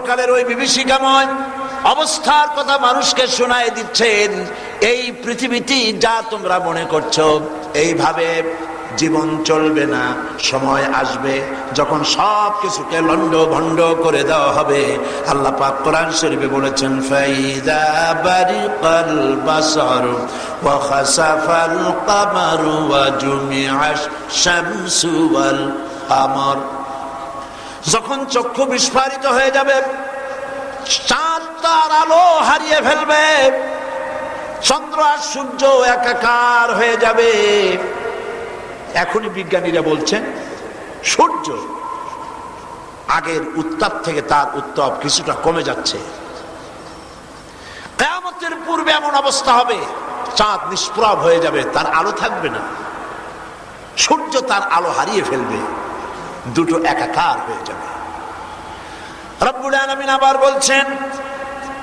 পরকালের ওই বিভীষিকাময় অবস্থার কথা মানুষকে শোনায় দিচ্ছেন। এই পৃথিবীটি যা তোমরা মনে করছো এইভাবে জীবন চলবে না। সময় আসবে যখন সব কিছুকে লন্ড ভন্ড করে দেওয়া হবে। আল্লাহ পাক কোরআন শরীফে বলেছেন, ফাইদা বারিকাল বাসার ওয়া খাসাফাল কামারু ওয়া জুমিআশ শামসু ওয়াল কামার। যখন চক্ষু বিস্ফারিত হয়ে যাবে, চাঁদ তার আলো হারিয়ে ফেলবে, চন্দ্র আর সূর্য একাকার হয়ে যাবে। এখনই বিজ্ঞানীরা বলছেন সূর্য আগের উত্তাপ থেকে তার উত্তাপ কিছুটা কমে যাচ্ছে। কিয়ামতের পূর্বে এমন অবস্থা হবে, চাঁদ নিষ্প্রভ হয়ে যাবে, তার আলো থাকবে না, সূর্য তার আলো হারিয়ে ফেলবে, দুটো একাকার হয়ে যাবে। রব্বুল আলামিন আবার বলছেন,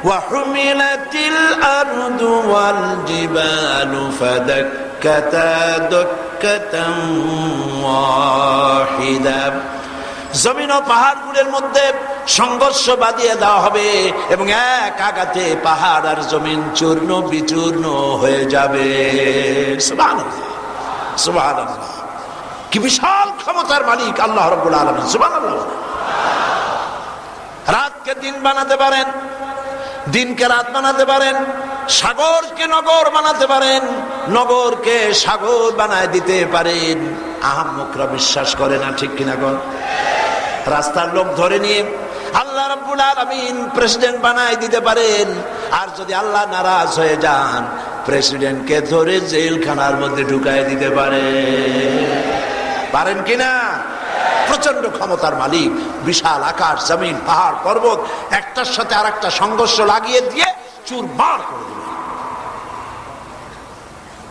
ওয়াহুমিলাতিল আরদু ওয়াল জিবালু ফাদাক্কাতা দাক্কাতান ওয়াহিদা। জমিন ও পাহাড়গুলোর মধ্যে সংঘর্ষ বাঁধিয়ে দেওয়া হবে এবং এক আঘাতে পাহাড় আর জমিন চূর্ণ বিচূর্ণ হয়ে যাবে। সুবহানাল্লাহ, সুবহানাল্লাহ। কি বিশাল ক্ষমতার মালিক আল্লাহ রাব্বুল আলামিন, সুবহানাল্লাহ। রাতকে দিন বানাতে পারেন, দিনকে রাত বানাতে পারেন, সাগরকে নগর বানাতে পারেন, নগরকে সাগর বানায় দিতে পারেন। আহাম্মকরা বিশ্বাস করে না, ঠিক কিনা গো? রাস্তার লোক ধরে নিয়ে আল্লাহ রাব্বুল আলামিন প্রেসিডেন্ট বানায় দিতে পারেন। আর যদি আল্লাহ নারাজ হয়ে যান, প্রেসিডেন্টকে ধরে জেলখানার মধ্যে ঢুকায় দিতে পারেন কিনা? প্রচন্ড ক্ষমতার মালিক, বিশাল আকাশ জমিন পাহাড় পর্বত একটার সাথে আর একটা সংঘর্ষ লাগিয়ে দিয়ে চুরমার করে দেবে।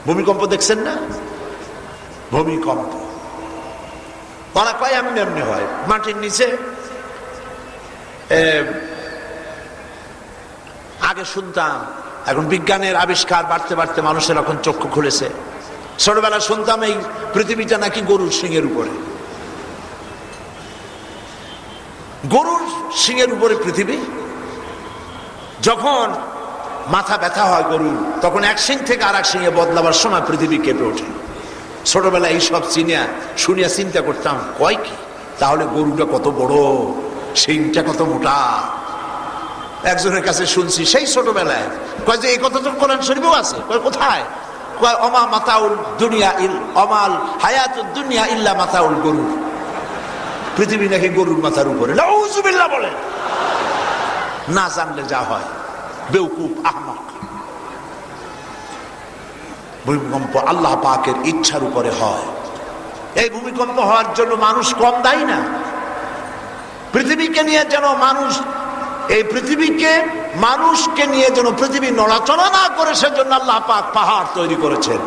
ভূমিকম্প দেখছেন না? ভূমিকম্প ওরা কয় এমনি এমনি হয়, মাটির নিচে। আগে শুনতাম, এখন বিজ্ঞানের আবিষ্কার বাড়তে বাড়তে মানুষের এখন চক্ষু খুলেছে। ছোটবেলা শুনতাম এই পৃথিবীটা নাকি গরুর সিংহের উপরে, গরুর সিংহের উপরে পৃথিবী। যখন মাথা ব্যথা হয় গরুর, তখন এক সিং থেকে আর এক সিংহে বদলাবার সময় পৃথিবী কেঁপে ওঠে। ছোটবেলায় এইসব শুনিয়া চিন্তা করতাম, কয় কি তাহলে গরুটা কত বড়, সিংটা কত মোটা। একজনের কাছে শুনছি সেই ছোটবেলায়, কয় যে এই কথা তো কোরআন শরীফেও আছে। কয় কোথায়? কয় অমা মাতাউল দুনিয়া অমাল হায়াতুদ দুনিয়া ইল্লা মাতাউল গরুর। পৃথিবী নাকি গরুর মাথার উপরে। নাউযুবিল্লাহ বলে। না জানলে যা হয়, বেউকুফ আহমক। ভূমিকম্প আল্লাহ পাকের ইচ্ছার উপরে হয়। এই ভূমিকম্প হওয়ার জন্য মানুষ কম দায়ী না। পৃথিবীকে নিয়ে যেন মানুষ, এই পৃথিবীকে মানুষকে নিয়ে যেন পৃথিবী নড়াচড়া না করে, সেজন্য আল্লাহ পাক পাহাড় তৈরি করেছেন।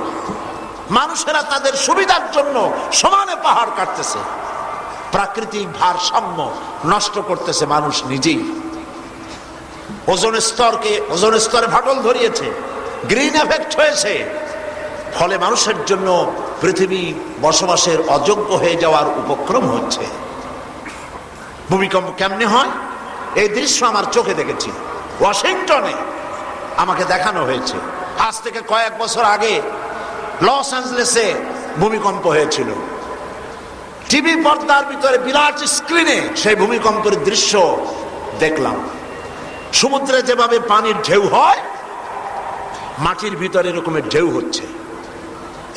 মানুষেরা তাদের সুবিধার জন্য সমানে পাহাড় কাটতেছে, প্রাকৃতিক ভারসাম্য নষ্ট করতেছে মানুষ নিজেই। ওজোন স্তরে ফাটল ধরিয়েছে, গ্রিন এফেক্ট হয়েছে, ফলে মানুষের জন্য পৃথিবী বসবাসের অযোগ্য হয়ে যাওয়ার উপক্রম হচ্ছে। ভূমিকম্প কেমনে হয় এই দৃশ্য আমার চোখে দেখেছি। ওয়াশিংটনে আমাকে দেখানো হয়েছে। আজ থেকে কয়েক বছর আগে লস অ্যাঞ্জেলেসে ভূমিকম্প হয়েছিল। টিভি পর্দার ভিতরে বিরাট স্ক্রিনে সেই ভূমিকম্পের দৃশ্য দেখলাম। সমুদ্রে যেভাবে পানির ঢেউ হয়, মাটির ভিতরে এরকমের ঢেউ হচ্ছে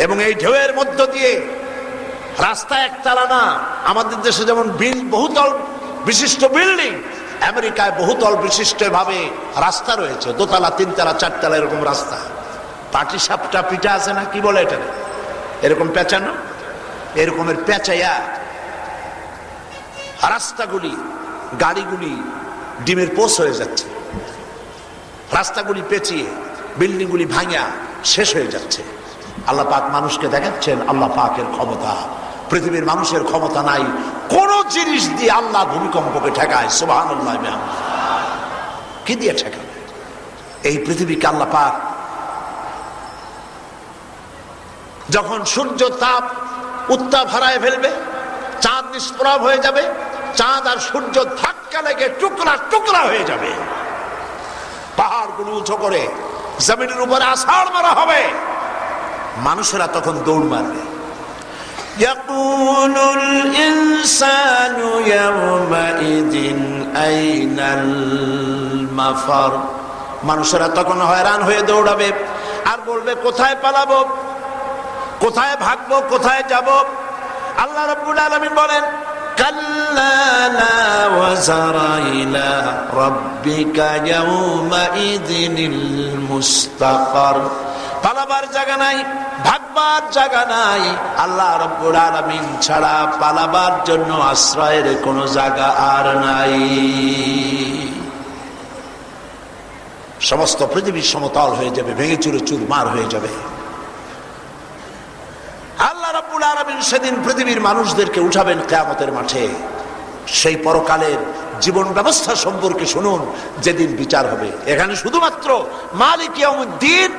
এবং এই ঢেউয়ের মধ্য দিয়ে রাস্তা একতলা না। আমাদের দেশে যেমন বহুতল বিশিষ্ট বিল্ডিং, আমেরিকায় বহুতল বিশিষ্ট ভাবে রাস্তা রয়েছে, দোতলা তিনতলা চারতলা এরকম রাস্তা। পাটি সাপটা পিঠা আছে না, কি বলে এটা, এরকম পেঁচানো, এরকমের পেঁচাইয়া রাস্তাগুলি, গাড়িগুলি ডিমের পোষ হয়ে যাচ্ছে। রাস্তাগুলি পেঁচিয়ে বিল্ডিংগুলি ভাঙা শেষ হয়ে যাচ্ছে। আল্লাহ পাক মানুষকে দেখাচ্ছেন আল্লাহ পাকের ক্ষমতা। পৃথিবীর মানুষের ক্ষমতা নাই কোন জিনিস দিয়ে আল্লাহ ভূমিকম্পকে ঠেকায়। সুবহানাল্লাহ। কি দিয়ে ঠেকাবে এই পৃথিবীকে আল্লাহ পাক? যখন সূর্য তাপ উত্তাপ হারায় ফেলবে, চাঁদ নিষ্প্রভ হয়ে যাবে, চাঁদ আর সূর্য থাকবে ধাক্কা লেগে টুকরা টুকরা হয়ে যাবে। পাহাড়গুলো উঁচু করে জমিনের উপরে আছাড় মারা হবে, মানুষেরা তখন দৌড় মারবে। ইয়াকুলুল ইনসানু ইয়াওমাইদিন আইনাল মাফার, মানুষেরা তখন হয়রান হয়ে দৌড়াবে আর বলবে কোথায় পালাবো, কোথায় ভাগবো, কোথায় যাব। আল্লাহ রাব্বুল আলামিন বলেন কাল্লা লা ওয়াজারা ইলা রাব্বিকা ইয়াওমাইদিনিল মুস্তাকার, পালাবার জায়গা নাই, ভাগবার জায়গা নাই। আল্লাহ রাব্বুল আলামিন ছাড়া পালাবার জন্য আশ্রয়ের কোনো জায়গা আর নাই। সমস্ত পৃথিবী সমতল হয়ে যাবে, ভেঙে চুরে চুরমার হয়ে যাবে। আল্লাহ রাব্বুল আলামিন সেদিন পৃথিবীর মানুষদেরকে উঠাবেন কিয়ামতের মাঠে। সেই পরকালের জীবন ব্যবস্থা সম্পর্কে শুনুন, যেদিন বিচার হবে। এখানে শুধুমাত্র মালিক ইয়াউমুদ্দিন,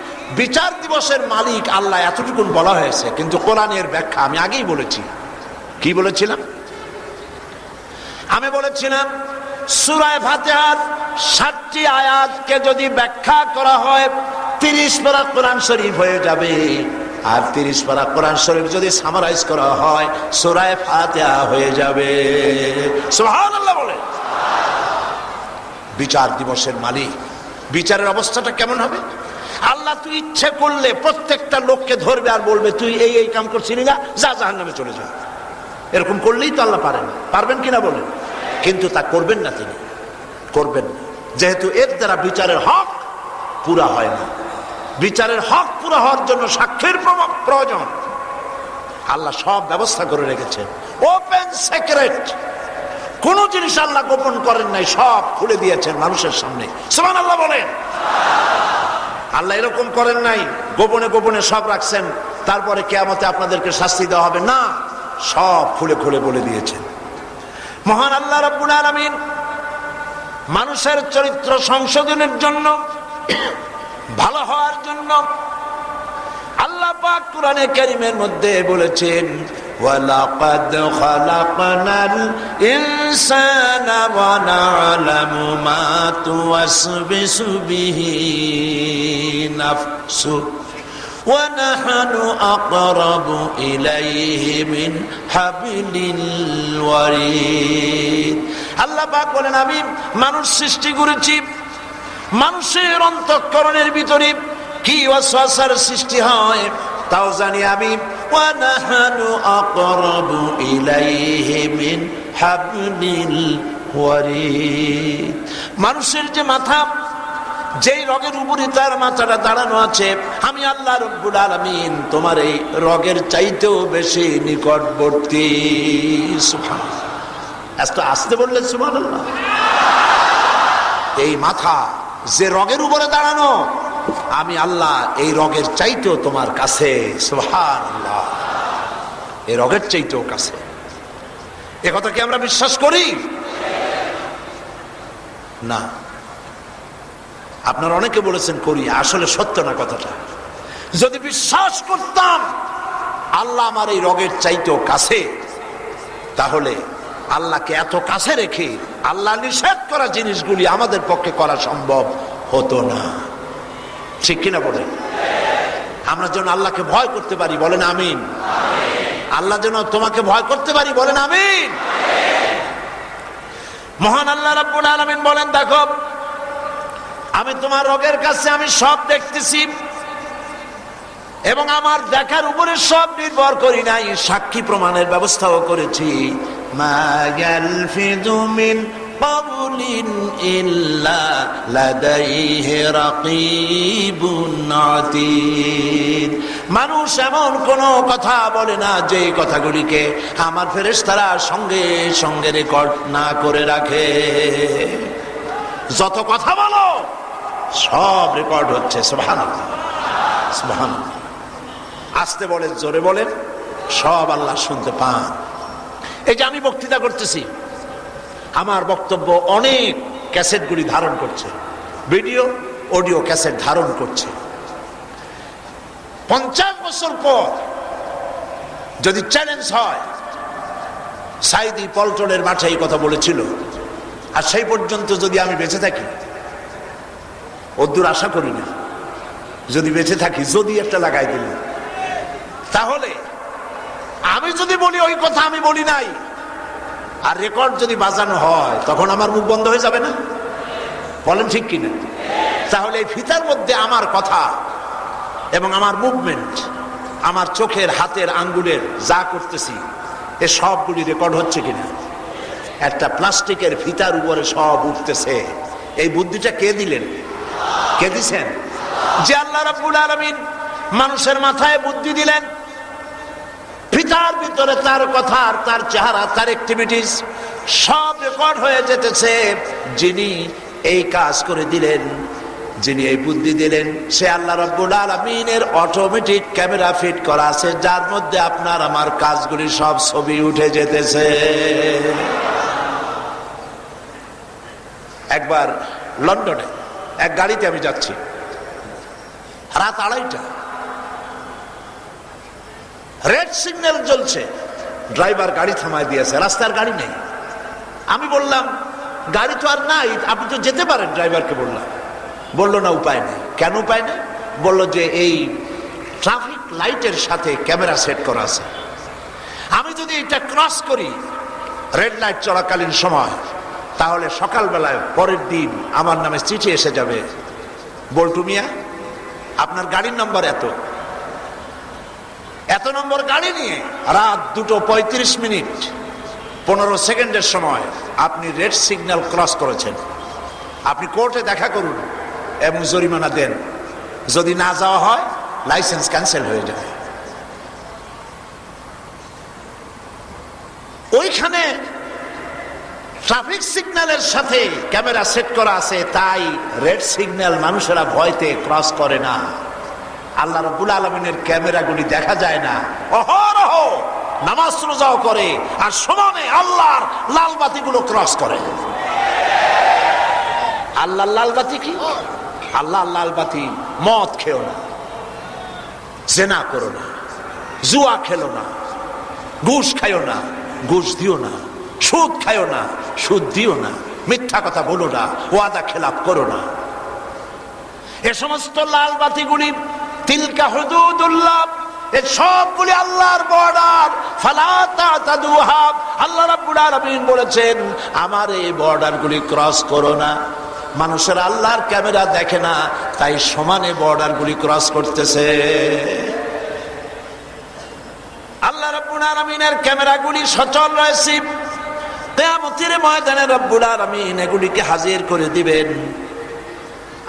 বিচার দিবসের মালিক আল্লাহ এতটুকুন বলা হয়েছে, কিন্তু কোরআনের ব্যাখ্যা আমি আগেই বলেছি। কি বলেছিলাম? আমি বলেছিলাম সূরা ফাতিহার 60টি আয়াতকে যদি ব্যাখ্যা করা হয় 30 পারা কোরআন শরীফ হয়ে যাবে, আর 30 পারা কোরআন শরীফ যদি সামারাইজ করা হয় সূরা ফাতিহা হয়ে যাবে। সুবহানাল্লাহ বলে। বিচার দিবসের মালিক, বিচারের অবস্থাটা কেমন হবে? আল্লাহ তুই ইচ্ছে করলে প্রত্যেকটা লোককে ধরবে আর বলবে তুই এই এই কাম করছিলি না, যা জাহান্নামে চলে যা। এরকম করলেই তো আল্লাহ পারেন, পারবেন কিনা বলেন? কিন্তু তা করবেন না, তিনি করবেন না, যেহেতু এর দ্বারা বিচারের হক পুরা হয় না। বিচারের হক পুরা হওয়ার জন্য সাক্ষীর প্রয়োজন। আল্লাহ সব ব্যবস্থা করে রেখেছেন, ওপেন সিক্রেট, কোন জিনিস আল্লাহ গোপন করেন নাই, সব খুলে দিয়েছেন মানুষের সামনে। সুবহানাল্লাহ বলেন। আল্লাহ এরকম করেন নাই গোপনে গোপনে সব রাখছেন, তারপরে কিয়ামতে আপনাদেরকে শাস্তি দেওয়া হবে না, সব খুলে খুলে বলে দিয়েছেন। মহান আল্লাহ রাব্বুল আলামিন মানুষের চরিত্র সংশোধনের জন্য, ভালো হওয়ার জন্য আল্লাহ পাক কোরআনে কারীমের মধ্যে বলেছেন ওয়ালাকাদ খালাকনাল ইনসানা ওয়া না'লামু মা তুওয়াসবিসু বিহি নাফসু ওয়া নাহনু আকরাবু ইলাইহি মিন হাবলিল ওয়ারিদ। আল্লাহ পাক বলেন আমি মানুষ সৃষ্টি করেছি, মানুষের অন্তঃকরণের ভিতরে কি ওয়াসওয়াসার সৃষ্টি হয় তাও জানি আমি। ওয়া নাহনু আকরাবু ইলাইহি মিন হাবলিল ওয়ারিদ। মানুষের যে মাথা, যেই রগের উপরে তার মাথাটা দাঁড়ানো আছে, আমি আল্লাহ রাব্বুল আলামিন তোমার এই রগের চাইতেও বেশি নিকটবর্তী। সুবহানাল্লাহ। এত আসতে বললেন সুবহানাল্লাহ। এই মাথা যে রগের উপরে দাঁড়ানো, আমি আল্লাহ এই রগের চাইতেও তোমার কাছে। সুবহানাল্লাহ। এই রগের চাইতেও কাছে। এ কথা কি আমরা বিশ্বাস করি? না। আপনারা অনেকে বলেছেন করি, আসলে সত্য না কথাটা। যদি বিশ্বাস করতাম আল্লাহ আমার এই রগের চাইতেও কাছে, তাহলে আল্লাহকে এত কাছে রেখে আল্লাহ নিষেধ করা জিনিসগুলি আমাদের পক্ষে করা সম্ভব হতো না। ঠিক কিনা বলেন? আমরা যেন আল্লাহকে ভয় করতে পারি, বলেন আমিন। আল্লাহ যেন তোমাকে ভয় করতে পারি, বলেন আমিন। মহান আল্লাহ রাব্বুল আলামিন বলেন দেখো আমি তোমার রগের কাছে আমি সব দেখতেছি, এবং আমার দেখার উপরে সব নির্ভর করি নাই, সাক্ষী প্রমাণের ব্যবস্থাও করেছি। মা ইয়ালফিযু মিন কাওলিন ইল্লা লাদাইহি রাকীবুন আতীদ। মানুষ এমন কোন কথা বলে না যে কথাগুলিকে আমার ফেরেশতারা সঙ্গে সঙ্গে রেকর্ড না করে রাখে। যত কথা বলো সব রেকর্ড হচ্ছে। সুবহানাল্লাহ, সুবহানাল্লাহ। আস্তে বলেন, জোরে বলেন, সব আল্লাহ শুনতে পান। এই যে আমি বক্তৃতা করতেছি, আমার বক্তব্য অনেক ক্যাসেটগুলি ধারণ করছে, ভিডিও অডিও ক্যাসেট ধারণ করছে। 50 বছর পর যদি চ্যালেঞ্জ হয়, সাইদি পল্টনের মাঠে এই কথা বলেছিল, আর সেই পর্যন্ত যদি আমি বেঁচে থাকি, অদ্দূর আশা করি না, যদি বেঁচে থাকি, যদি একটা লাগাই দিল, তাহলে আমি যদি বলি ওই কথা আমি বলি নাই, আর রেকর্ড যদি বাজানো হয়, তখন আমার মুখ বন্ধ হয়ে যাবে না? বলেন ঠিক কিনা? তাহলে এই ফিতার মধ্যে আমার কথা এবং আমার মুভমেন্ট, আমার চোখের, হাতের, আঙ্গুলের যা করতেছি, এ সবগুলি রেকর্ড হচ্ছে কিনা? একটা প্লাস্টিকের ফিতার উপরে সব উঠতেছে। এই বুদ্ধিটা কে দিলেন? কে দিছেন? যে আল্লাহ রাব্বুল আলামিন মানুষের মাথায় বুদ্ধি দিলেন, ফিতার ভিতরে তার কথা, তার চেহারা, তার অ্যাক্টিভিটিস সব রেকর্ড হয়ে যেতেছে। যিনি এই কাজ করে দিলেন, যিনি এই বুদ্ধি দিলেন, সে আল্লাহ রাব্বুল আলামিনের অটোমেটিক ক্যামেরা ফিট করা আছে, যার মধ্যে আপনার আমার কাজগুলি সব ছবি উঠে যেতেছে। একবার লন্ডনে এক গাড়িতে আমি যাচ্ছি, রাত 2:30, রেড সিগন্যাল জ্বলছে, ড্রাইভার গাড়ি থামায় দিয়েছে, রাস্তার গাড়ি নেই। আমি বললাম, গাড়ি তো আর নাই, আপনি তো যেতে পারেন। ড্রাইভারকে বললাম, বললো না, উপায় নেই। কেন উপায় নেই? বললো যে এই ট্রাফিক লাইটের সাথে ক্যামেরা সেট করা আছে, আমি যদি এটা ক্রস করি রেড লাইট চলাকালীন সময়, তাহলে সকালবেলায় পরের দিন আমার নামে চিঠি এসে যাবে, বল্টু মিয়া আপনার গাড়ির নম্বর এত নম্বর গাড়ি নিয়ে রাত 2:35 15 সেকেন্ডের সময় আপনি রেড সিগন্যাল ক্রস করেছেন, আপনি কোর্টে দেখা করুন এবং জরিমানা দেন। যদি না যাওয়া হয়, লাইসেন্স ক্যান্সেল হয়ে যায়। ওইখানে ট্রাফিক সিগন্যালের সাথে ক্যামেরা সেট করা আছে, তাই রেড সিগন্যাল মানুষেরা ভয়তে ক্রস করে না। আল্লাহ রাব্বুল আলামিনের ক্যামেরাগুলি দেখা যায় না, অহরহ নামাজ রোজাও করে, আর সমানে আল্লাহর লাল বাতিগুলো ক্রস করে। আল্লাহর লাল বাতি কি? আল্লাহর লাল বাতি, মদ খেও না, জেনা করো না, জুয়া খেলো না, ঘুষ খাইও না, ঘুষ দিও না, সুদ খাইও না, সুদ দিও না, মিথ্যা কথা বলো না, ওয়াদা খেলাপ করো না। এ সমস্ত লাল বাতিগুলি তিলকা হুদুদুল্লাহ, এই সবগুলি আল্লাহর বর্ডার, ফালা তাতাদুহা। আল্লাহ রাব্বুল আলামিন বলেছেন, আমার এই বর্ডারগুলি ক্রস করো না। মানুষের আল্লাহর ক্যামেরা দেখে না, তাই সমানে বর্ডারগুলি ক্রস করতেছে। আল্লাহ রাব্বুল আলামিনের ক্যামেরাগুলি সচল রয়েছে, কিয়ামতের ময়দানে রব্বুল আলামিন এগুলিকে হাজির করে দিবেন।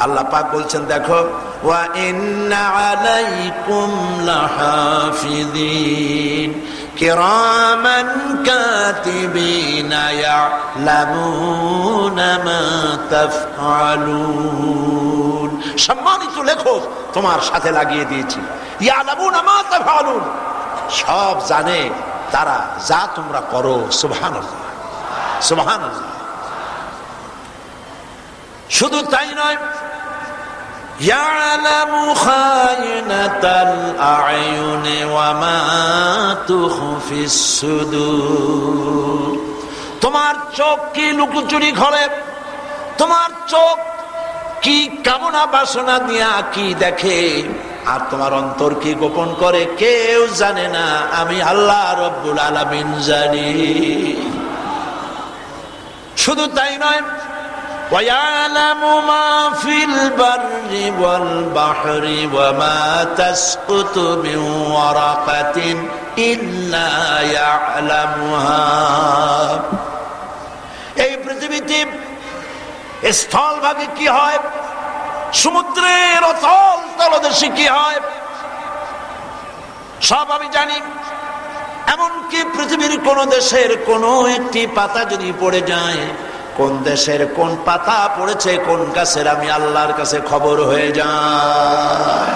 আল্লাহ পাক বলছেন, দেখো, ওয়া ইন্না আলাইকুম লাহাফিযিন কিরামান কাতিবিনা ইয়ালামুনা মা তাফআলুন। সম্মানিত লেখক তোমার সাথে লাগিয়ে দিয়েছি, ইয়ালামুনা মা তাফআলুন, সব জানে তারা যা তোমরা করো। সুবহানাল্লাহ, সুবহানাল্লাহ। শুধু তাই নয়, ইয়ালামু খায়িনাতাল আ'য়ুনি ওয়া মা তুখফিস সুদুর। তোমার চোখ কি লুকোচুরি ঘরে, তোমার চোখ কি কামনা বাসনা দিয়া কি দেখে, আর তোমার অন্তর কি গোপন করে, কেউ জানে না, আমি আল্লাহ রাব্বুল আলামিন জানি। শুধু তাই নয়, وَيَعْلَمُ مَا فِي الْبَرِّ وَالْبَحْرِ وَمَا تَسْقُطُ مِنْ وَرَقَةٍ إِلَّا يَعْلَمُهَا। এই পৃথিবীতে স্থলভাগে কি হয়, সমুদ্রের অতল তলদেশে কি হয়, সব আমি জানি। এমনকি পৃথিবীর কোন দেশের কোন একটি পাতা যদি পড়ে যায়, কোন দেশের কোন পাতা পড়েছে, কোন গাছের, আমি আল্লাহর কাছে খবর হয়ে যায়।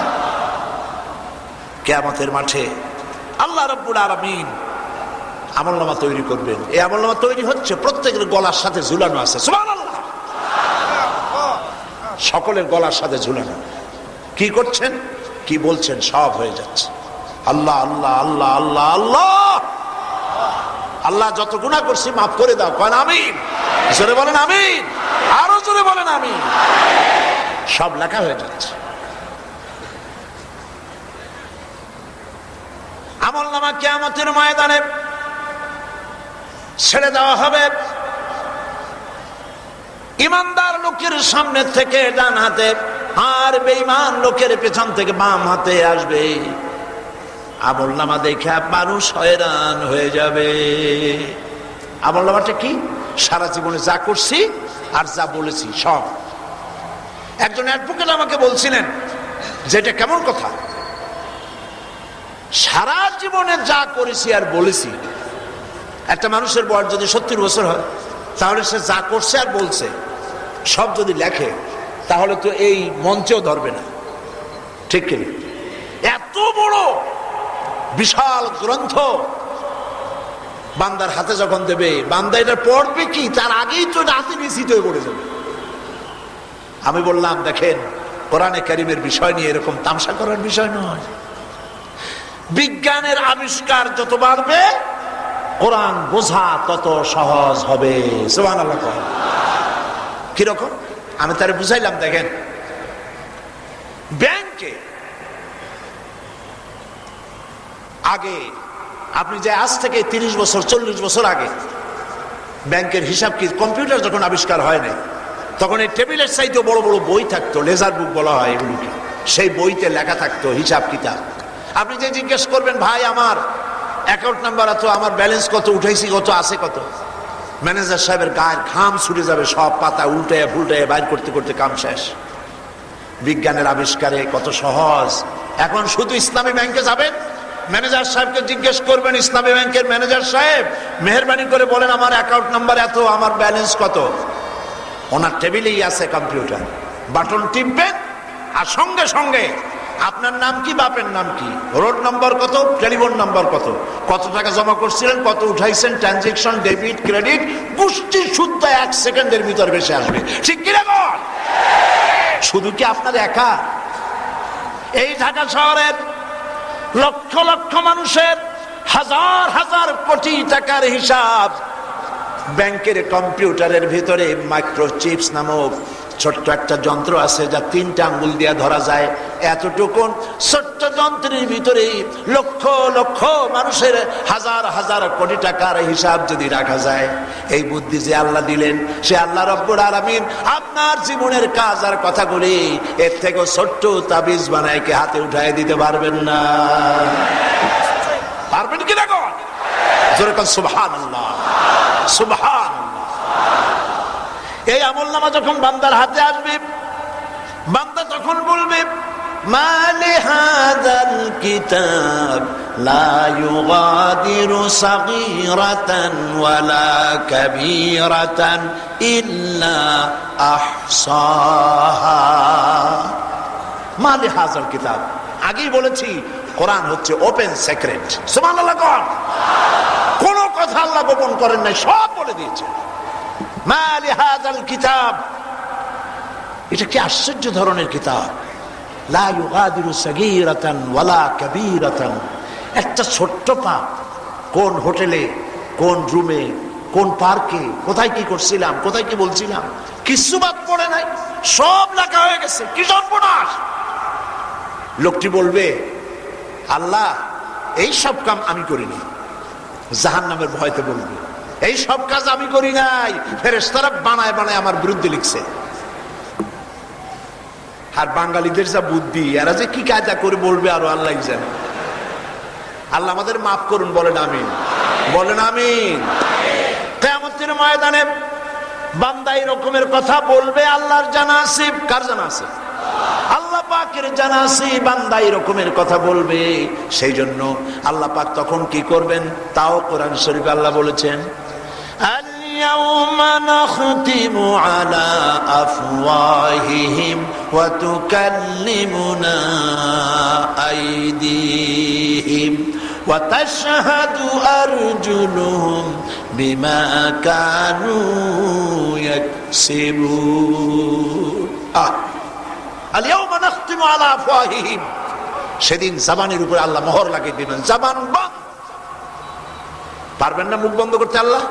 কিয়ামতের মাঠে আল্লাহ রাব্বুল আলামিন আমলনামা তৈরি করবেন। এই আমলনামা তৈরি হচ্ছে, প্রত্যেকের গলার সাথে ঝুলানো আছে। সুবহানাল্লাহ, সকলের গলার সাথে ঝুলানো। কি করছেন, কি বলছেন, সব হয়ে যাচ্ছে। আল্লাহ আল্লাহ আল্লাহ আল্লাহ আল্লাহ, আল্লাহ যত গুনাহ করছি মাফ করে দাও, কন আমিন। জোরে বলেন আমিন, আরো জোরে বলেন আমিন। সব লেখা হয়ে যাচ্ছে। আমলনামা কিয়ামতের ময়দানে ছেড়ে দেওয়া হবে। ইমানদার লোকের সামনে থেকে ডান হাতে, আর বেঈমান লোকের পেছন থেকে বাম হাতে আসবে। আমলনামা দেখে মানুষ হয়রান হয়ে যাবে। আমলনামাটা কি? সারা জীবনে যা করছি আর যা বলেছি সব। একজন অ্যাডভোকেট আমাকে বলছিলেন যে এটা কেমন কথা, সারা জীবনে যা করেছি আর বলেছি। একটা মানুষের বয়স যদি 70 বছর হয়, তাহলে সে যা করছে আর বলছে সব যদি লেখে, তাহলে তো এই মঞ্চেও ধরবে না, ঠিক কিনা? এত বড় বিশাল গ্রন্থ বান্দার হাতে যখন দেবে, বান্দা এটা পড়বে কি তার আগেই তো হাতে নিশ্চিত হয়ে পড়ে যাবে। আমি বললাম, দেখেন, কোরআনে কারীমের বিষয় নিয়ে এরকম তামসা করার বিষয় নয়। বিজ্ঞানের আবিষ্কার যত বাড়বে, কোরআন বোঝা তত সহজ হবে। সুবহানাল্লাহ। কিরকম? আমি তারে বুঝাইলাম, দেখেন, ব্যাংকে আগে আপনি যে আজ থেকে 30 বছর 40 বছর আগে ব্যাংকের হিসাব কি, কম্পিউটার যখন আবিষ্কার হয় নাই, তখন এই টেবিলের সাইডে বড় বড় বই থাকতো, লেজার বুক বলা হয় এগুলোকে। সেই বইতে লেখা থাকতো হিসাব কিতাব। আপনি যে জিজ্ঞেস করবেন, ভাই আমার অ্যাকাউন্ট নাম্বার এত, আমার ব্যালেন্স কত, উঠাইছি কত, আছে কত, ম্যানেজার সাহেবের গায়ের ঘাম ছুটে যাবে, সব পাতা উল্টে ফুলটে বাইর করতে করতে কাম শেষ। বিজ্ঞানের আবিষ্কারে কত সহজ। এখন শুধু ইসলামী ব্যাংকে যাবেন, ম্যানেজার সাহেবকে জিজ্ঞেস করবেন, ইসলামী ব্যাংকের ম্যানেজার সাহেব মেহেরবানি করে বলেন আমার অ্যাকাউন্ট নাম্বার এত, আমার ব্যালেন্স কত। ওনার টেবিলেই আছে কম্পিউটার, বাটন টিপবেন আর সঙ্গে সঙ্গে আপনার নাম কি, বাপের নাম কি, রোড নাম্বার কত, টেলিফোন নাম্বার কত, কত টাকা জমা করছিলেন, কত উঠাইছেন, ট্রানজেকশন, ডেবিট, ক্রেডিট, গোষ্ঠী শুদ্ধ 1 সেকেন্ডের ভিতর বেশি আসবে, ঠিক কিনা বল? শুধু কি আপনার একা? এই ঢাকা শহরের লক্ষ লক্ষ মানুষের হাজার হাজার কোটি টাকার হিসাব ব্যাংকের কম্পিউটারের ভিতরে মাইক্রোচিপস নামক ছোট্ট একটা যন্ত্র আছে, যা 3টা আঙ্গুল দিয়ে ধরা যায়। এতটুকু ছোট্ট যন্ত্রের ভিতরে লক্ষ লক্ষ মানুষের হাজার হাজার কোটি টাকার হিসাব যদি রাখা যায়, এই বুদ্ধি যে আল্লাহ দিলেন, সে আল্লাহ রব্বুল আলামিন আপনার জীবনের কাজ আর কথাগুলি এর থেকে ছোট্ট তাবিজ বানায় কি হাতে উঠায় দিতে পারবেন না? পারবেন কি না? জোরে বল সুবহানাল্লাহ, সুবহানাল্লাহ। এই আমলনামা যখন বান্দার হাতে আসবে, বান্দা তখন বলবে, মা লিহাযাল কিতাব লা ইউগাদিরু সাগীরাতান ওয়ালা কাবীরাতান ইল্লা আহসাহা। মা লিহাযাল কিতাব, আগেই বলেছি কোরআন হচ্ছে ওপেন সিক্রেট। সুবহানাল্লাহ। কোন কথা আল্লাহ গোপন করেন নাই, সব বলে দিয়েছেন। মা লিহাযাল কিতাব, এটা কি আশ্চর্য ধরনের কিতাব। লা ইউগাদিরু সাগীরাতান ওয়ালা কাবীরাতান, একটা ছোট্ট পাপ, কোন হোটেলে, কোন রুমে, কোন পার্কে, কোথায় কি করছিলাম, কোথায় কি বলছিলাম, কিছু বাদ পড়ে নাই, সব লেখা হয়ে গেছে। কি সর্বনাশ! লোকটি বলবে, আল্লাহ এই সব কাম আমি করিনি, জাহান্নামের ভয়তে বলবে, এই সব কাজ আমি করি নাই, ফেরেশতারা বানায় বানায় আমার বিরুদ্ধে লিখছে। আর বাঙালিদের যা বুদ্ধি, এরা যে কি কায়দা করে বলবে আরো আল্লাহ জানে। আল্লাহ আমাদের মাফ করুন, বলেন আমিন, বলেন আমিন। কিয়ামতের ময়দানে বান্দা এই রকমের কথা বলবে, আল্লাহর জানা আছে। কার জানা আছে? আল্লাহ পাকের জানা আছে বান্দা এই রকমের কথা বলবে। সেই জন্য আল্লাহ পাক তখন কি করবেন, তাও কোরআন শরীফে আল্লাহ বলেছেন, আল-ইয়াওমা নাখতিমু আলা আফওয়াহিহিম ওয়া তুকাল্লিমুনা আইদিহিম ওয়া তাশহাদু আরজুলুহুম বিমা কানু ইয়াকসিবুন। আল-ইয়াওমা নাখতিমু আলা আফওয়াহিহিম, সেদিন জবানের উপরে আল্লাহ মোহর লাগিয়ে দিবেন, জবান বন্ধ। পারবেন না মুখ বন্ধ করতে আল্লাহ?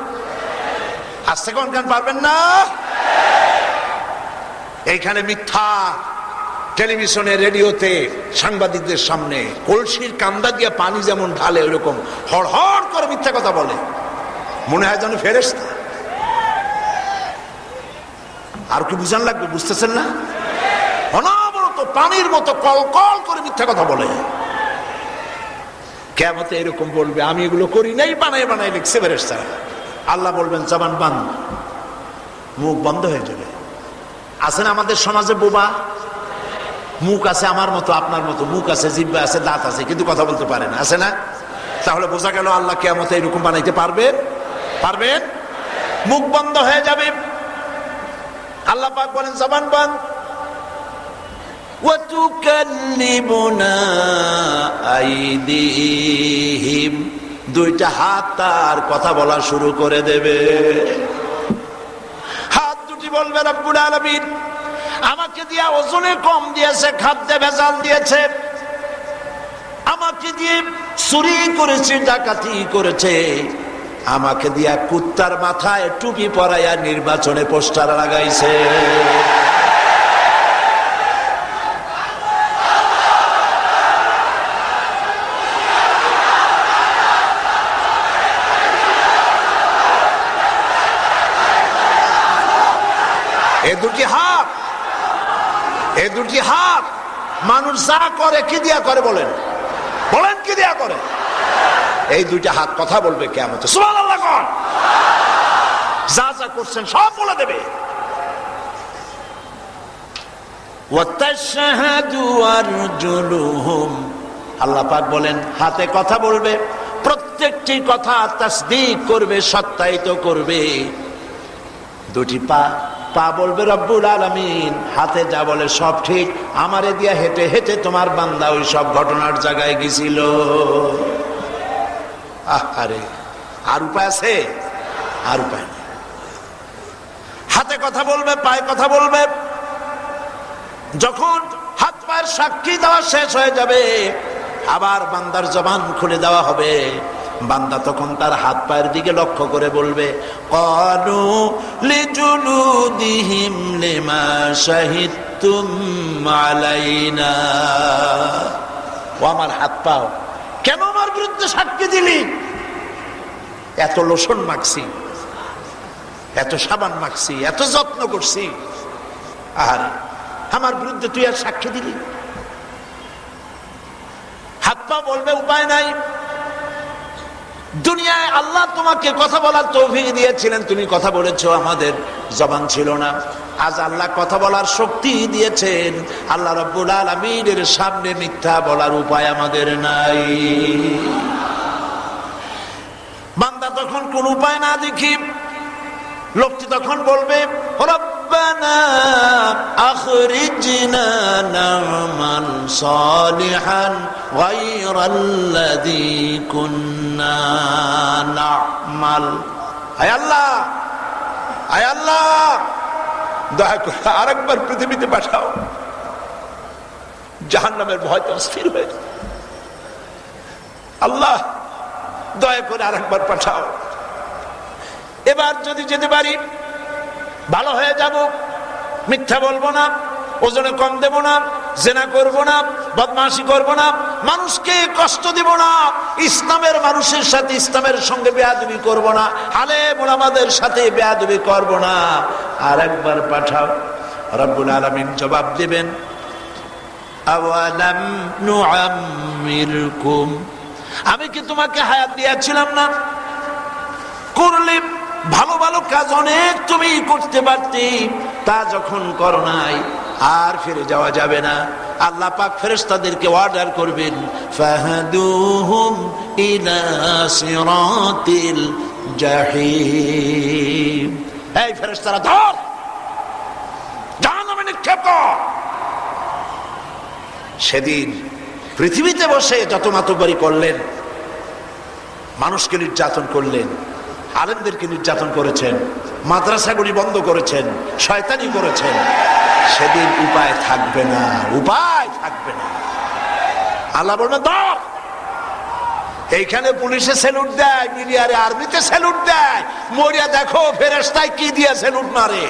আস্তে কোন কান পারবেন না? এইখানে মিথ্যা টেলিভিশনে রেডিওতে সাংবাদিকদের সামনে কলসির কান্দা দিয়ে পানি যেমন ঢালে ওইরকম হড়হড় করে মিথ্যা কথা বলে, মনে হয় যেন ফেরেশতা। আর কি বুঝান লাগবে? বুঝতেছেন না? অনবরত পানির মতো কল কল করে মিথ্যা কথা বলে। কিয়ামতে এরকম বলবে, আমি এগুলো করি নাই, বানাই বানাই লিখছে ফেরেশতা। আল্লাহ বলবেন জবান বন্ধ, মুখ বন্ধ হয়ে যাবে। আছে না আমাদের সমাজে বোবা? মুখ আছে আমার মতো আপনার মতো, মুখ আছে, জিহ্বা আছে, দাঁত আছে, কিন্তু কথা বলতে পারে না, আছে না? তাহলে বোঝা গেল আল্লাহ কিয়ামতে এরকম বানাইতে পারবেন? পারবেন? মুখ বন্ধ হয়ে যাবে। আল্লাহ পাক বলেন জবান বন্ধ। ওয়াতুকাল্লিমুনা আইদিহিম, দুইটা হাত তার কথা বলা শুরু করে দেবে। হাত দুটি বলবে রব্বুল আলামিন আমাকে দিয়া ওজনে কম দিয়েছে, খাদ্যে ভেজাল দিয়েছে, আমাকে দিয়ে চুরি করেছে, ডাকাতি করেছে, আমাকে দিয়া কুত্তার মাথায় টুপি পরাইয়া নির্বাচনে পোস্টার লাগাইছে। এই দুটি হাত মানুষ যা করে কি দিয়া করে? বলেন বলেন, কি দিয়া করে? এই দুইটা হাত কথা বলবে কিয়ামতে। সুবহানাল্লাহ কোন? যা যা করছেন সব বলে দেবে। ওয়াতাশহাদু আরজুলুহুম, আল্লাহ পাক বলেন হাতে কথা বলবে, প্রত্যেকটি কথা তাসদীক করবে, সত্যায়িত করবে। দুটি পা, পা বলবে রব্বুল আলামিন হাতে যা বলে সব ঠিক, আমারে দিয়া হেঁটে হেঁটে তোমার বান্দা ওই সব ঘটনার জায়গায় গেছিল। আরে আর উপায় আছে? আর উপায় নেই। হাতে কথা বলবে, পায়ে কথা বলবে। যখন হাত পায়ের সাক্ষী দেওয়া শেষ হয়ে যাবে, আবার বান্দার জবান খুলে দেওয়া হবে। বান্দা তখন তার হাত পায়ের দিকে লক্ষ্য করে বলবে ক্বালু লিজুলুদিহিম লিমা শাহিদতুম আলাইনা, ও আমার হাত পাও, কেন আমার বিরুদ্ধে সাক্ষী দিলি? এত লোশন মাখছি, এত সাবান মাখছি, এত যত্ন করছি, আর আমার বিরুদ্ধে তুই আর সাক্ষী দিলি? হাত পা বলবে উপায় নাই, দুনিয়ায় আল্লাহ তোমাকে কথা বলার তৌফিক দিয়েছিলেন, তুমি কথা বলেছো, আমাদের জবান ছিল না। আজ আল্লাহ কথা বলার শক্তি দিয়েছেন, আল্লাহ রাব্বুল আলামিনের সামনে মিথ্যা বলার উপায় আমাদের নাই। বান্দা তখন কোন উপায় না দেখি লোকটি তখন বলবে রব্বানা আখরিজনা না'মাল সালিহান গায়রাল্লাযী কুন্না না'মাল। আয় আল্লাহ, আয় আল্লাহ, দয়া করে আরেকবার পৃথিবীতে পাঠাও। জাহান্নামের ভয়তে অস্থির হয়ে আল্লাহ দয়া করে আরেকবার পাঠাও। এবার যদি যেতে পারি ভালো হয়ে যাব, মিথ্যা বলবো না, ওজনে কম দেব না, জেনা করব না, বদমাশি করব না, মানুষকে কষ্ট দিব না, ইসলামের মানুষের সাথে ইসলামের সঙ্গে বেয়াদবি করব না, আলেম ওলামাদের সাথে বেয়াদবি করব না, আর একবার পাঠাও। রব্বুল আলামিন জবাব দিবেন আওয়ালাম নুআম্মিরকুম, আমি কি তোমাকে হায়াত দিয়েছিলাম না? করলে ভালো ভালো কাজ অনেক তুমি করতে পারতে, তা যখন করো নাই আর ফিরে যাওয়া যাবে না। আল্লাহ পাক ফেরেশতাদেরকে অর্ডার করবেন ফাহাদুহুম ইলা সিরাতিল জাহিম, এই ফেরেশতারা ধর, জাহান্নামে নিক্ষেপ কর। সেদিন পৃথিবীতে বসে যত মাতব্বরি করলেন, মানুষকে নির্যাতন করলেন, আলেমদেরকে নির্যাতন করেছেন, মাদ্রাসাগুলি বন্ধ করেছেন, শয়তানি করেছেন, সেদিন উপায় থাকবে না, উপায় থাকবে না। আল্লাহ বলবেন ধর, এইখানে পুলিশে স্যালুট দেয়, মিলিটারি আর্মিতে স্যালুট দেয়, মরিয়া দেখো ফেরেশতায় কি দিয়ে স্যালুট মারে।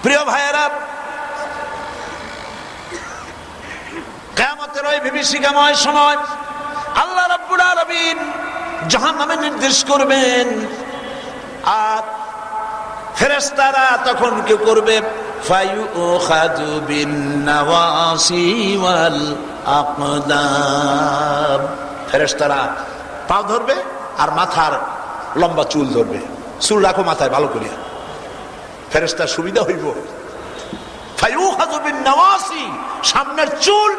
প্রিয় ভাইয়েরা, কিয়ামতের ওই বিভীষিকাময় সময় আল্লাহ রাব্বুল আলামিন জাহান্নামে নির্দেশ করবেন, আর ফেরেশতারা তখন কি করবে? ফায়ুখাযু বিন-নাওয়াসি ওয়াল আকদাম। ফেরেশতারা পা ধরবে আর মাথার লম্বা চুল ধরবে। চুল রাখো মাথায় ভালো করিয়া, ফেরেশতার সুবিধা হইব। ফায়ুখাযু বিন-নাওয়াসি, সামনের চুল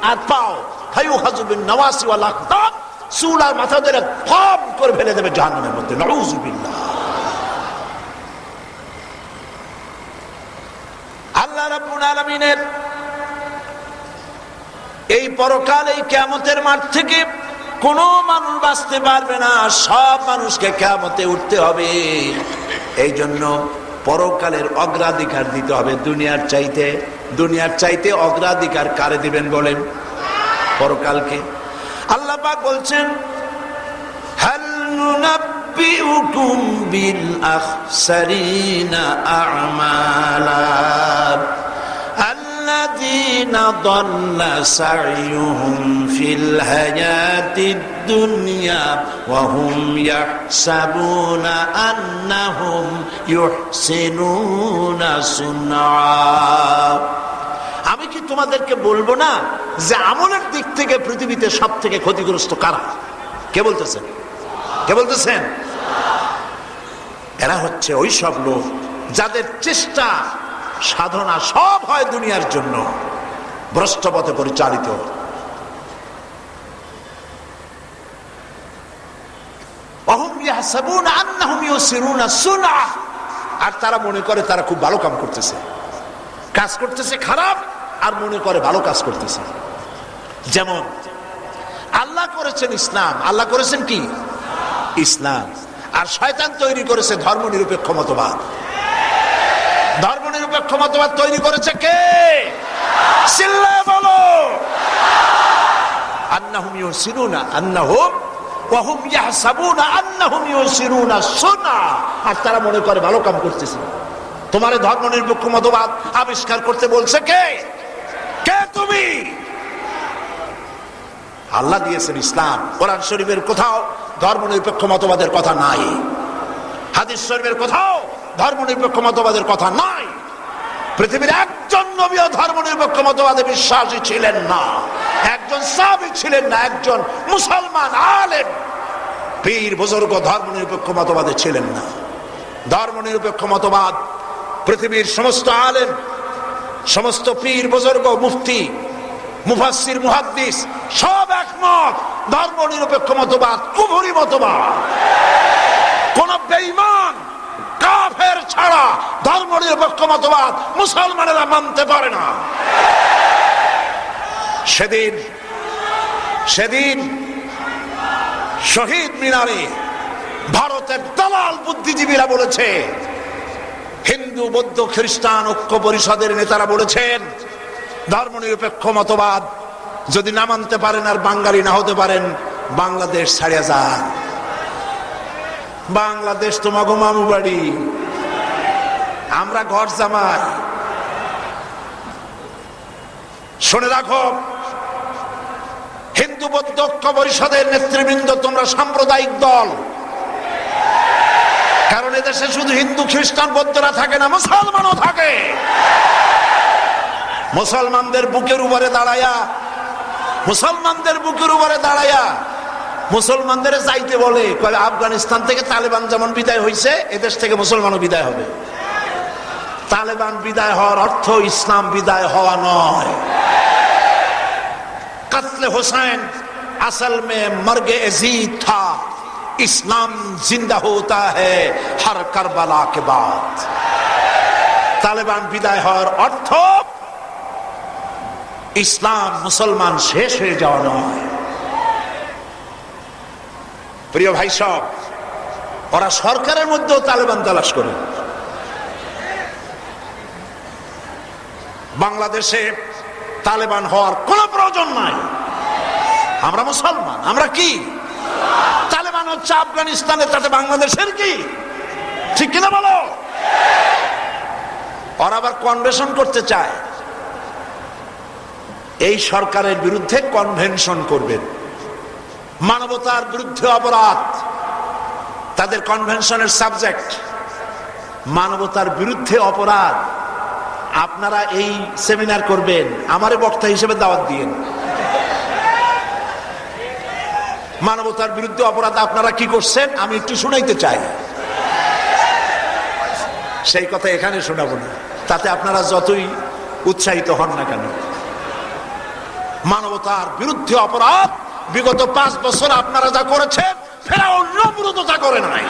আর পাও। ফায়ুখাযু বিন-নাওয়াসি ওয়াল আকদাম, চুল আর মাথা ধরে ফম করে ফেলে দেবে জাহান্নামের মধ্যে। নাউযুবিল্লাহ। আল্লাহ রাব্বুল আলামিনের এই পরকাল, এই কিয়ামতের মাঠ থেকে কোন মানুষ বাঁচতে পারবে না, সব মানুষকে কিয়ামতে উঠতে হবে। এই জন্য পরকালের অগ্রাধিকার দিতে হবে দুনিয়ার চাইতে। দুনিয়ার চাইতে অগ্রাধিকার কারে দিবেন বলেন? পরকালকে। আল্লাহ পাক বলছেন, হাল নুনাব্বিউকুম বিল আখসারিনা আ'মালা আল্লাযীনা দাল্লা সা'য়ুহুম ফিল হায়াতিদ দুনিয়া ওয়া হুম ইয়াহসাবুনা আন্নাহুম ইউহসিনুনা সুনআ। আমি কি তোমাদেরকে বলবো না যে আমলের দিক থেকে পৃথিবীতে সব থেকে ক্ষতিগ্রস্ত কারা? কে বলতেছেন? কে বলতেছেন? এরা হচ্ছে ওই সব লোক যাদের চেষ্টা সাধনা সব হয় দুনিয়ার জন্য, ভ্রষ্ট পথে পরিচালিত। আর তারা মনে করে তারা খুব ভালো কাম করতেছে, কাজ করতেছে খারাপ, আর মনে করে ভালো কাজ করতেছে। যেমন আল্লাহ করেছেন ইসলাম, আল্লাহ করেছেন কি? ইসলাম। আর শয়তান তৈরি করেছে ধর্ম নিরপেক্ষ মতবাদ। ধর্ম নিরপেক্ষ মতবাদ তৈরি করেছে কে? চিল্লায়ে বলো। আন্নাহুম ইউসিরুনা আন্নাহুম ওয়া হুম ইয়াহসাবুনা আন্নাহুম ইউসিরুনা সুনআ। আর তারা মনে করে ভালো কাম করতেছে। তোমার ধর্ম নিরপেক্ষ মতবাদ আবিষ্কার করতে বলছে কে? কে তুমি? আল্লাহ দিয়েছেন ইসলাম। কোরআন শরীফের কোথাও ধর্ম নিরপেক্ষ মতবাদের কথা নাই, হাদিস শরীফের কোথাও ধর্ম নিরপেক্ষ মতবাদের কথা নাই। পৃথিবীর একজন নবীও ধর্ম নিরপেক্ষ মতবাদে বিশ্বাসী ছিলেন না, একজন সাহাবী ছিলেন না, একজন মুসলমান আলেম পীর বুজুর্গ ধর্ম নিরপেক্ষ মতবাদে ছিলেন না। ধর্ম নিরপেক্ষ মতবাদ পৃথিবীর সমস্ত আলেম, সমস্ত পীর বুজুর্গ, মুফতি, মুফাসসির, মুহাদ্দিস সব একমত। ধর্ম নিরপেক্ষ মতবাদ কুফরি মতবাদ। কোন বেঈমান কাফের ছাড়া ধর্ম নিরপেক্ষ মতবাদ মুসলমানেরা মানতে পারে না। সেদিন শহীদ মিনারে ভারতের দালাল বুদ্ধিজীবীরা বলেছে, হিন্দু বৌদ্ধ খ্রিস্টান ঐক্য পরিষদের নেতারা বলেছেন, ধর্ম নিরপেক্ষ মতবাদ যদি না মানতে পারেন আর বাঙালি না হতে পারেন, বাংলাদেশ ছাড়িয়া যান। বাংলাদেশ তোমাগো মামু বাড়ি, আমরা ঘর জামাই। শুনে রাখো, হিন্দু বৌদ্ধ ঐক্য পরিষদের নেতৃবৃন্দ তোমরা সাম্প্রদায়িক দল। কারণ এদেশে শুধু হিন্দু খ্রিস্টান বৌদ্ধরা থাকে না, মুসলমানও থাকে। মুসলমানদের বুকের উপরে দাঁড়ায়া, মুসলমানদের বুকের উপরে দাঁড়ায়া মুসলমানদের যাইতে বলে, আফগানিস্তান থেকে তালেবান যেমন বিদায় হয়েছে, এদেশ থেকে মুসলমানও বিদায় হবে। তালেবান বিদায় হওয়ার অর্থ ইসলাম বিদায় হওয়া নয়। कत्ल हुसैन असल में मर्गे अजीज था, इस्लाम जिंदा होता है हर करबला के बाद। तालिबान বিদায় হওয়ার অর্থ ইসলাম মুসলমান শেষ হয়ে যাওয়া নয়। প্রিয় ভাই সব, ওরা সরকারের মধ্যেও তালেবান তালাশ করে। বাংলাদেশে তালেবান হওয়ার কোনো প্রয়োজন নাই। আমরা মুসলমান, আমরা কি? তালেবান হচ্ছে আফগানিস্তানের, তাতে বাংলাদেশের কি? ঠিক কিনা বলো? ওরা আবার কনভেনশন করতে চায়, এই সরকারের বিরুদ্ধে কনভেনশন করবেন, মানবতার বিরুদ্ধে অপরাধ তাদের কনভেনশনের সাবজেক্ট, মানবতার বিরুদ্ধে অপরাধ। আপনারা এই সেমিনার করবেন, আমারে বক্তা হিসেবে দাওয়াত দিয়েন। মানবতার বিরুদ্ধে অপরাধ আপনারা কি করছেন আমি একটু শুনাইতে চাই, সেই কথা এখানে শোনাবো না, তাতে আপনারা যতই উৎসাহিত হন না কেন। মানবতার বিরুদ্ধে অপরাধ বিগত 5 বছর আপনারা যা করেছেন, ফেরাউন নমরুদ তা করে নাই।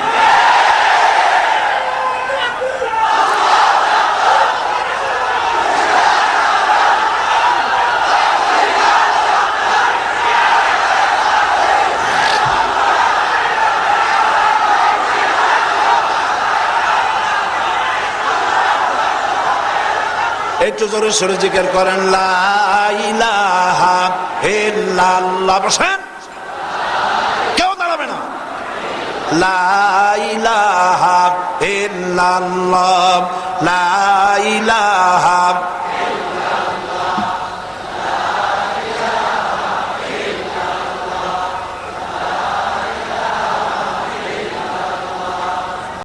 একটু জোরে সরে জিকির করেন, লা ইলাহা ইল্লাল্লাহ। বসেন, কেউ দাঁড়াবে না। লা ইলাহা ইল্লাল্লাহ, লা ইলাহা